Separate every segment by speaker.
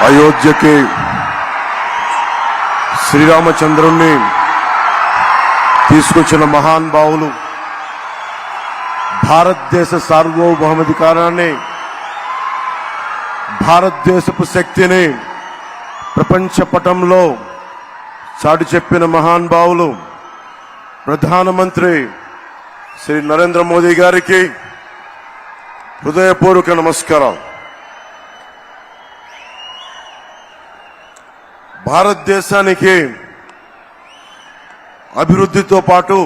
Speaker 1: అయోధ్యకి శ్రీరామచంద్రుణ్ణి తీసుకొచ్చిన మహానుభావులు, భారతదేశ సార్వభౌమాధికారాన్ని, భారతదేశపు శక్తిని ప్రపంచ పటంలో చాటి చెప్పిన మహానుభావులు ప్రధానమంత్రి శ్రీ నరేంద్ర మోదీ గారికి హృదయపూర్వక నమస్కారం. భారతదేశానికి అభివృద్ధితో పాటు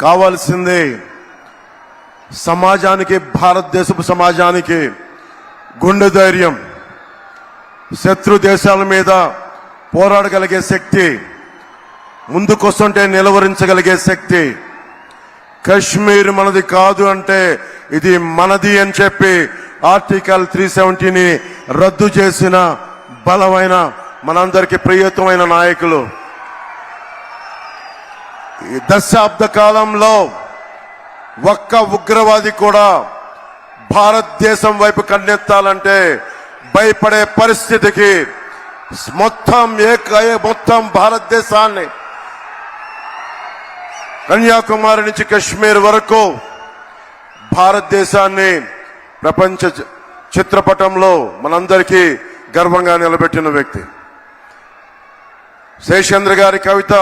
Speaker 1: కావాల్సింది సమాజానికి, భారతదేశపు సమాజానికి గుండె ధైర్యం, శత్రు దేశాల మీద పోరాడగలిగే శక్తి, ముందుకొస్తుంటే నిలవరించగలిగే శక్తి. కశ్మీర్ మనది కాదు అంటే ఇది మనది అని చెప్పి ఆర్టికల్ 370ని రద్దు చేసిన బలమైన, మనందరికీ ప్రియతమైన నాయకులు. ఈ దశాబ్ద కాలంలో ఒక్క ఉగ్రవాది కూడా భారతదేశం వైపు కన్నెత్తాలంటే భయపడే పరిస్థితికి మొత్తం భారతదేశాన్ని, కన్యాకుమారి నుంచి కశ్మీర్ వరకు భారతదేశాన్ని ప్రపంచ చిత్రపటంలో మనందరికీ గర్వంగా నిలబెట్టిన వ్యక్తి. శేషేంద్ర గారి కవిత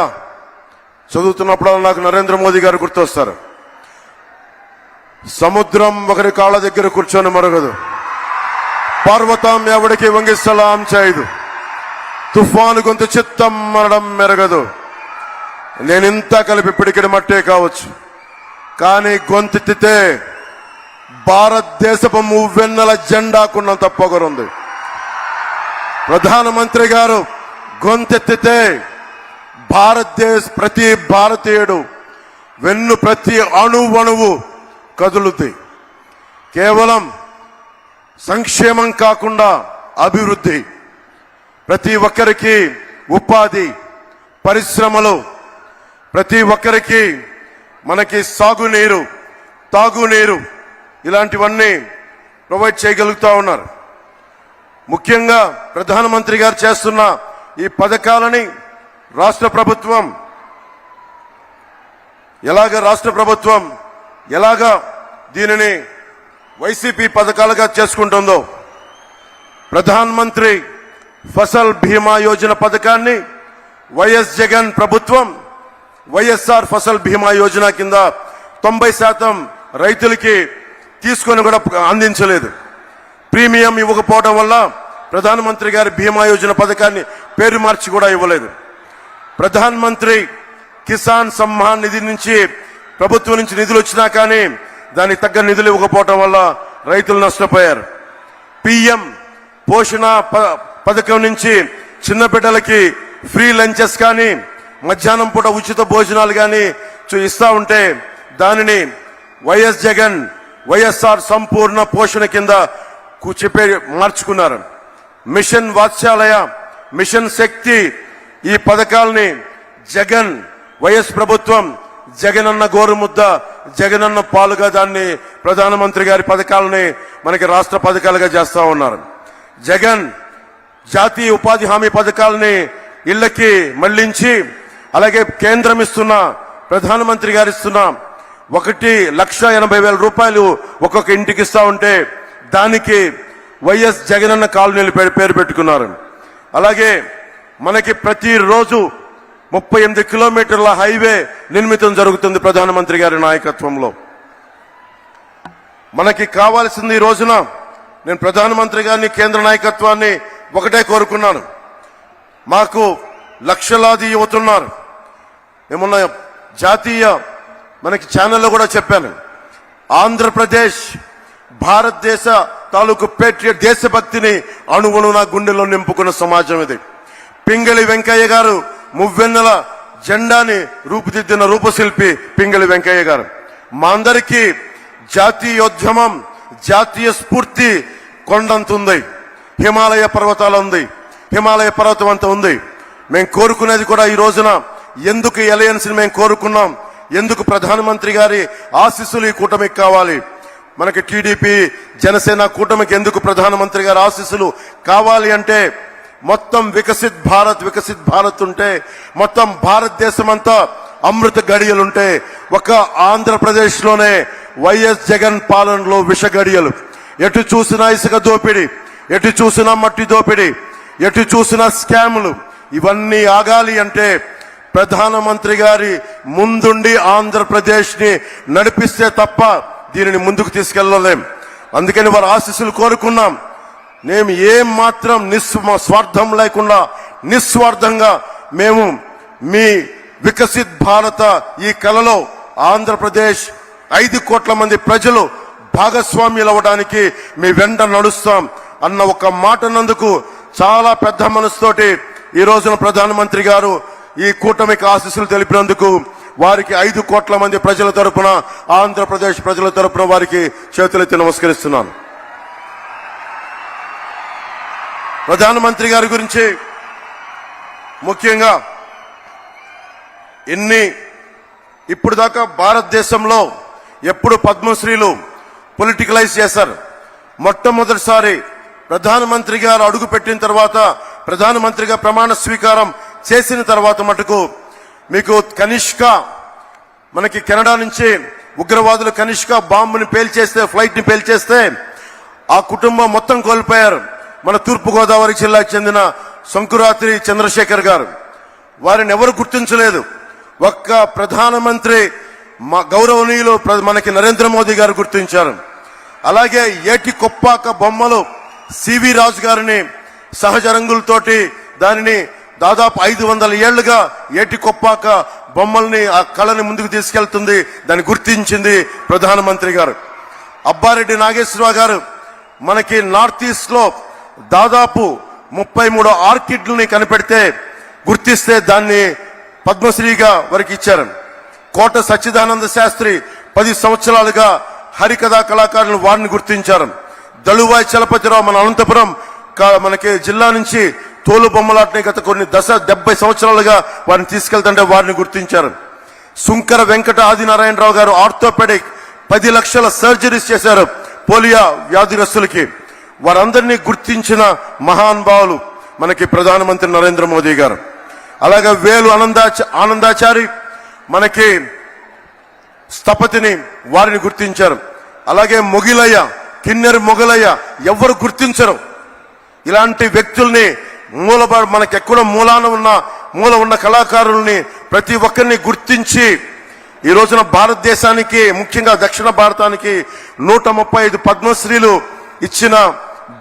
Speaker 1: చదువుతున్నప్పుడు నాకు నరేంద్ర మోదీ గారు గుర్తొస్తారు. సముద్రం ఒకరి కాళ్ళ దగ్గర కూర్చొని మరగదు, పర్వతం ఎవడికి వంగి సలాం చేయదు, తుఫాను గొంతు చిత్తం మనడం మెరగదు. నేనింత కలిపి పిడికిడి మట్టే కావచ్చు, కానీ గొంతెత్తితే భారతదేశపు మువ్వెన్నెల జెండాకున్నంత పొగరుంది. ప్రధానమంత్రి గారు గొంతెత్తితే ప్రతి భారతీయుడు ప్రతి అణువణువు కదులుతాయి. కేవలం సంక్షేమం కాకుండా అభివృద్ధి, ప్రతి ఒక్కరికి ఉపాధి, పరిశ్రమలు, ప్రతి ఒక్కరికి మనకి సాగునీరు, తాగునీరు, ఇలాంటివన్నీ ప్రొవైడ్ చేయగలుగుతా ఉన్నారు. ముఖ్యంగా ప్రధానమంత్రి గారు చేస్తున్న ఈ పథకాలని రాష్ట్ర ప్రభుత్వం ఎలాగా దీనిని వైసీపీ పథకాలుగా చేసుకుంటుందో, ప్రధానమంత్రి ఫసల్ బీమా యోజన పథకాన్ని వైఎస్ జగన్ ప్రభుత్వం వైఎస్ఆర్ ఫసల్ బీమా యోజన కింద 90% రైతులకి తీసుకొని కూడా అందించలేదు. ప్రీమియం ఇవ్వకపోవడం వల్ల ప్రధానమంత్రి గారి బీమా యోజన పథకాన్ని పేరు మార్చి కూడా ఇవ్వలేదు. ప్రధానమంత్రి కిసాన్ సమ్మాన్ నిధి నుంచి ప్రభుత్వం నుంచి నిధులు వచ్చినా కానీ దానికి తగ్గ నిధులు ఇవ్వకపోవడం వల్ల రైతులు నష్టపోయారు. పిఎం పోషణ పథకం నుంచి చిన్న బిడ్డలకి ఫ్రీ లంచెస్ కానీ, మధ్యాహ్నం పూట ఉచిత భోజనాలు కానీ ఇస్తా ఉంటే దానిని వైఎస్ జగన్ వైఎస్ఆర్ సంపూర్ణ పోషణ కింద చెప్పే మార్చుకున్నారు. మిషన్ వాత్సల్య, మిషన్ శక్తి, ఈ పథకాలని జగన్ వైఎస్ ప్రభుత్వం జగనన్న గోరుముద్ద, జగనన్న పాలుగా దాన్ని ప్రధానమంత్రి గారి పథకాలని మనకి రాష్ట్ర పథకాలుగా చేస్తా ఉన్నారు. జగన్ జాతీయ ఉపాధి హామీ పథకాలని ఇళ్లకి మళ్లించి, అలాగే కేంద్రం ఇస్తున్న, ప్రధానమంత్రి గారు ఇస్తున్న 1,80,000 రూపాయలు ఒక్కొక్క ఇంటికి ఇస్తా ఉంటే దానికి వైఎస్ జగనన్న కాలనీలు పేరు పెట్టుకున్నారు. అలాగే మనకి ప్రతిరోజు 38 కిలోమీటర్ల హైవే నిర్మితం జరుగుతుంది ప్రధానమంత్రి గారి నాయకత్వంలో. మనకి కావాల్సింది ఈ రోజున, నేను ప్రధానమంత్రి గారిని, కేంద్ర నాయకత్వాన్ని ఒకటే కోరుకున్నాను. మాకు లక్షలాది యువతున్నారు. ఏమన్నా జాతీయ మనకి ఛానల్లో కూడా చెప్పాను, ఆంధ్రప్రదేశ్ భారతదేశ తాలూకు పేట్రియట్, దేశభక్తిని అణువును నా గుండెల్లో నింపుకున్న సమాజం ఇది. పింగళి వెంకయ్య గారు మువ్వెన్నెల జెండాని రూపుదిద్దిన రూపశిల్పి పింగళి వెంకయ్య గారు. మా అందరికీ జాతీయోద్యమం, జాతీయ స్ఫూర్తి కొండంత ఉంది, హిమాలయ పర్వతాలు ఉంది, హిమాలయ పర్వతం అంతా ఉంది. మేము కోరుకునేది కూడా ఈ రోజున, ఎందుకు ఎలయన్స్ మేము కోరుకున్నాం, ఎందుకు ప్రధానమంత్రి గారి ఆశీస్సులు ఈ కూటమికి కావాలి. మనకి టీడీపీ జనసేన కూటమికి ఎందుకు ప్రధానమంత్రి గారి ఆశీస్సులు కావాలి అంటే మొత్తం వికసిత్ భారత్ ఉంటే, మొత్తం భారతదేశం అంతా అమృత గడియలుంటే, ఒక ఆంధ్రప్రదేశ్ లోనే వైఎస్ జగన్ పాలనలో విష గడియలు. ఎటు చూసినా ఇసుక దోపిడీ, ఎటు చూసినా మట్టి దోపిడీ, ఎటు చూసినా స్కాములు. ఇవన్నీ ఆగాలి అంటే ప్రధానమంత్రి గారి ముందుండి ఆంధ్రప్రదేశ్ ని నడిపిస్తే తప్ప దీనిని ముందుకు తీసుకెళ్లలేం. అందుకని వారి ఆశీస్సులు కోరుకున్నాం. మేము ఏం మాత్రం స్వార్థం లేకుండా నిస్వార్థంగా మేము మీ వికసిత్ భారత ఈ కలలో ఆంధ్రప్రదేశ్ 5 కోట్ల మంది ప్రజలు భాగస్వామ్యులు అవ్వడానికి మీ వెంట నడుస్తాం అన్న ఒక మాట నందుకు చాలా పెద్ద మనసుతోటి ఈ రోజున ప్రధానమంత్రి గారు ఈ కూటమికి ఆశీస్సులు తెలిపినందుకు వారికి 5 కోట్ల మంది ప్రజల తరపున, ఆంధ్రప్రదేశ్ ప్రజల తరపున వారికి చేతులెత్తి నమస్కరిస్తున్నాను. ప్రధానమంత్రి గారి గురించి ముఖ్యంగా ఇప్పుడు దాకా భారతదేశంలో ఎప్పుడు పద్మశ్రీలు పొలిటికలైజ్ చేశారు. మొట్టమొదటిసారి ప్రధానమంత్రి గారు అడుగు పెట్టిన తర్వాత, ప్రధానమంత్రిగా ప్రమాణ స్వీకారం చేసిన తర్వాత మటుకు మీకు కనిష్క, మనకి కెనడా నుంచి ఉగ్రవాదులు కనిష్క బాంబుని పేల్చేస్తే, ఫ్లైట్ ని పేల్చేస్తే ఆ కుటుంబం మొత్తం కోల్పోయారు. మన తూర్పుగోదావరి జిల్లాకు చెందిన శంకురాత్రి చంద్రశేఖర్ గారు, వారిని ఎవరు గుర్తించలేదు. ఒక్క ప్రధానమంత్రి గౌరవనీయులు మనకి నరేంద్ర మోదీ గారు గుర్తించారు. అలాగే ఏటి కొప్పాక బొమ్మలు సివి రాజు గారిని సహజ రంగులతోటి దానిని దాదాపు 500 ఏళ్లుగా ఏటి కొప్పాక బొమ్మల్ని, ఆ కళని ముందుకు తీసుకెళ్తుంది, దాన్ని గుర్తించింది ప్రధానమంత్రి గారు. అబ్బారెడ్డి నాగేశ్వరరావు గారు మనకి నార్త్ ఈస్ట్ లో దాదాపు 33 ఆర్కిడ్లని కనిపెడితే, గుర్తిస్తే దాన్ని పద్మశ్రీగా వారికి ఇచ్చారు. కోట సచ్చిదానంద శాస్త్రి 10 సంవత్సరాలుగా హరికథా కళాకారులను వారిని గుర్తించారు. దళువాయి చలపతిరావు మన అనంతపురం మనకి జిల్లా నుంచి తోలు బొమ్మలాటని గత కొన్ని 70 సంవత్సరాలుగా వారిని తీసుకెళ్తుంటే వారిని గుర్తించారు. సుంకర వెంకట ఆదినారాయణరావు గారు ఆర్థోపెడిక్ 10 లక్షల సర్జరీస్ చేశారు పోలియో వ్యాధిగ్రస్తులకి. వారందరినీ గుర్తించిన మహానుభావులు మనకి ప్రధానమంత్రి నరేంద్ర మోదీ గారు. అలాగే వేలు ఆనందాచారి మనకి స్థపతిని, వారిని గుర్తించారు. అలాగే మొగిలయ్య, కిన్నెర మొగలయ్య, ఎవరు గుర్తించరు. ఇలాంటి వ్యక్తుల్ని మనకి ఎక్కడ మూల ఉన్న కళాకారుల్ని ప్రతి ఒక్కరిని గుర్తించి ఈ రోజున భారతదేశానికి, ముఖ్యంగా దక్షిణ భారతానికి 135 పద్మశ్రీలు ఇచ్చిన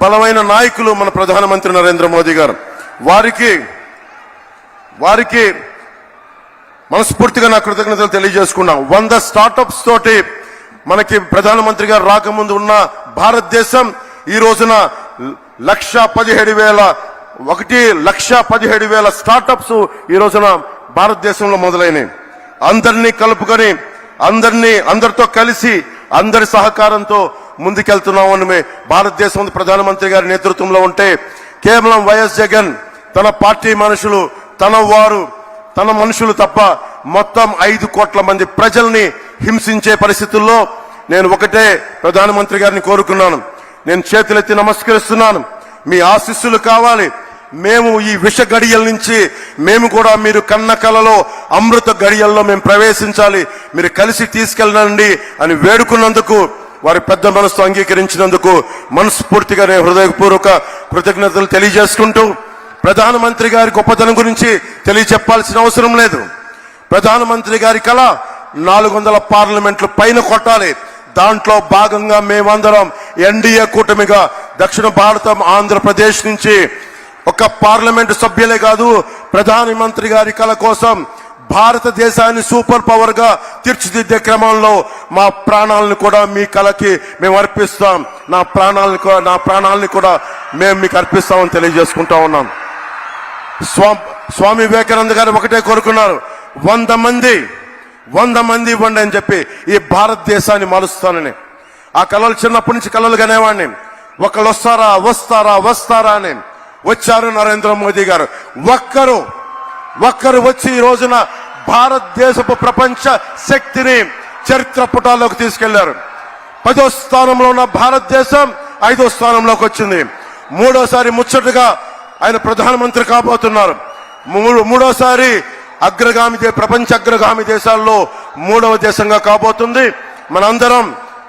Speaker 1: బలమైన నాయకులు మన ప్రధానమంత్రి నరేంద్ర మోదీ గారు. వారికి మనస్ఫూర్తిగా నా కృతజ్ఞతలు తెలియజేసుకున్నాం. 100 స్టార్టప్స్ తోటి మనకి ప్రధానమంత్రి గారు రాకముందు ఉన్న భారతదేశం ఈ రోజున 1,17,000 స్టార్టప్స్ ఈ రోజున భారతదేశంలో మొదలైనవి. అందరినీ కలుపుకొని, అందరితో కలిసి, అందరి సహకారంతో ముందుకెళ్తున్నామని భారతదేశం ప్రధానమంత్రి గారి నేతృత్వంలో ఉంటే, కేవలం వైఎస్ జగన్ తన పార్టీ మనుషులు, తన మనుషులు తప్ప మొత్తం 5 కోట్ల మంది ప్రజల్ని హింసించే పరిస్థితుల్లో నేను ఒకటే ప్రధానమంత్రి గారిని కోరుకున్నాను. నేను చేతులెత్తి నమస్కరిస్తున్నాను. మీ ఆశీస్సులు కావాలి. మేము ఈ విష గడియల నుంచి మేము కూడా మీరు కన్న కలలో అమృత గడియల్లో మేము ప్రవేశించాలి, మీరు కలిసి తీసుకెళ్ళండి అని వేడుకున్నందుకు, వారి పెద్ద మనసుతో అంగీకరించినందుకు మనస్ఫూర్తిగా నేను హృదయపూర్వక కృతజ్ఞతలు తెలియజేసుకుంటూ, ప్రధానమంత్రి గారి గొప్పతనం గురించి తెలియచెప్పాల్సిన అవసరం లేదు. ప్రధానమంత్రి గారి కళ 400 పార్లమెంట్లు పైన కొట్టాలి. దాంట్లో భాగంగా మేమందరం ఎన్డీఏ కూటమిగా దక్షిణ భారతం ఆంధ్రప్రదేశ్ నుంచి ఒక పార్లమెంటు సభ్యులే కాదు, ప్రధానమంత్రి గారి కళ కోసం భారతదేశాన్ని సూపర్ పవర్ గా తీర్చిదిద్దే క్రమంలో మా ప్రాణాలను కూడా మీ కళకి మేము అర్పిస్తాం. నా ప్రాణాలని కూడా మేము మీకు అర్పిస్తామని తెలియజేసుకుంటా ఉన్నాం. స్వామి వివేకానంద గారు ఒకటే కోరుకున్నారు, 100 మంది ఇవ్వండి అని చెప్పి ఈ భారతదేశాన్ని మారుస్తానని. ఆ కళలు చిన్నప్పటి నుంచి కళలు కనేవాడిని. ఒకళ్ళు వస్తారా అని. వచ్చారు నరేంద్ర మోదీ గారు. ఒక్కరు వచ్చి ఈ రోజున భారతదేశపు ప్రపంచ శక్తిని చరిత్ర పుటాల్లోకి తీసుకెళ్లారు. 10వ స్థానంలో ఉన్న భారతదేశం 5వ స్థానంలోకి వచ్చింది. మూడోసారి ముచ్చటగా ఆయన ప్రధానమంత్రి కాబోతున్నారు. మూడోసారి ప్రపంచ అగ్రగామి దేశాల్లో 3వ దేశంగా కాబోతుంది. మనందరం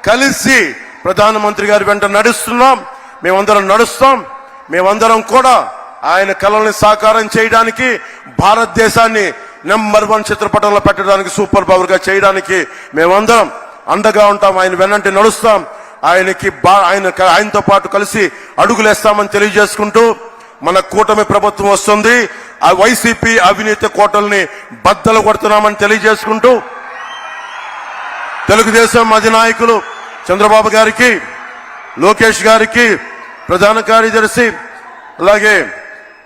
Speaker 1: కలిసి ప్రధానమంత్రి గారి వెంట నడుస్తున్నాం. మేమందరం నడుస్తాం. మేమందరం కూడా ఆయన కలల్ని సాకారం చేయడానికి, భారతదేశాన్ని నెంబర్ 1 చిత్రపటంలో పెట్టడానికి, సూపర్ పవర్ గా చేయడానికి మేమందరం అండగా ఉంటాం. ఆయన వెన్నంటి నడుస్తాం. ఆయనతో పాటు కలిసి అడుగులేస్తామని తెలియజేసుకుంటూ, మన కూటమి ప్రభుత్వం వస్తుంది. ఆ వైసీపీ అవినీతి కోటల్ని బద్దలు కొడుతున్నామని తెలియజేసుకుంటూ, తెలుగుదేశం అధినాయకులు చంద్రబాబు గారికి, లోకేష్ గారికి, ప్రధాన కార్యదర్శి, అలాగే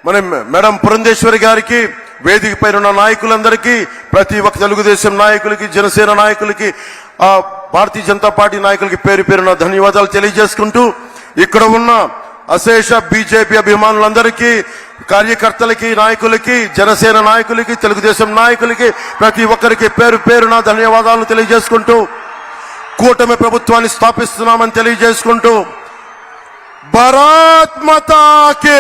Speaker 1: మన మేడం పురంధేశ్వరి గారికి, వేదిక పైన ఉన్న నాయకులందరికీ, ప్రతి ఒక్క తెలుగుదేశం నాయకులకి, జనసేన నాయకులకి, భారతీయ జనతా పార్టీ నాయకులకి పేరు పేరున ధన్యవాదాలు తెలియజేసుకుంటూ, ఇక్కడ ఉన్న అశేష బీజేపీ అభిమానులందరికీ, కార్యకర్తలకి, నాయకులకి, జనసేన నాయకులకి, తెలుగుదేశం నాయకులకి, ప్రతి ఒక్కరికి పేరు పేరున ధన్యవాదాలు తెలియజేసుకుంటూ, కూటమి ప్రభుత్వాన్ని స్థాపిస్తున్నామని తెలియజేసుకుంటూ, భారత్ మాతా కీ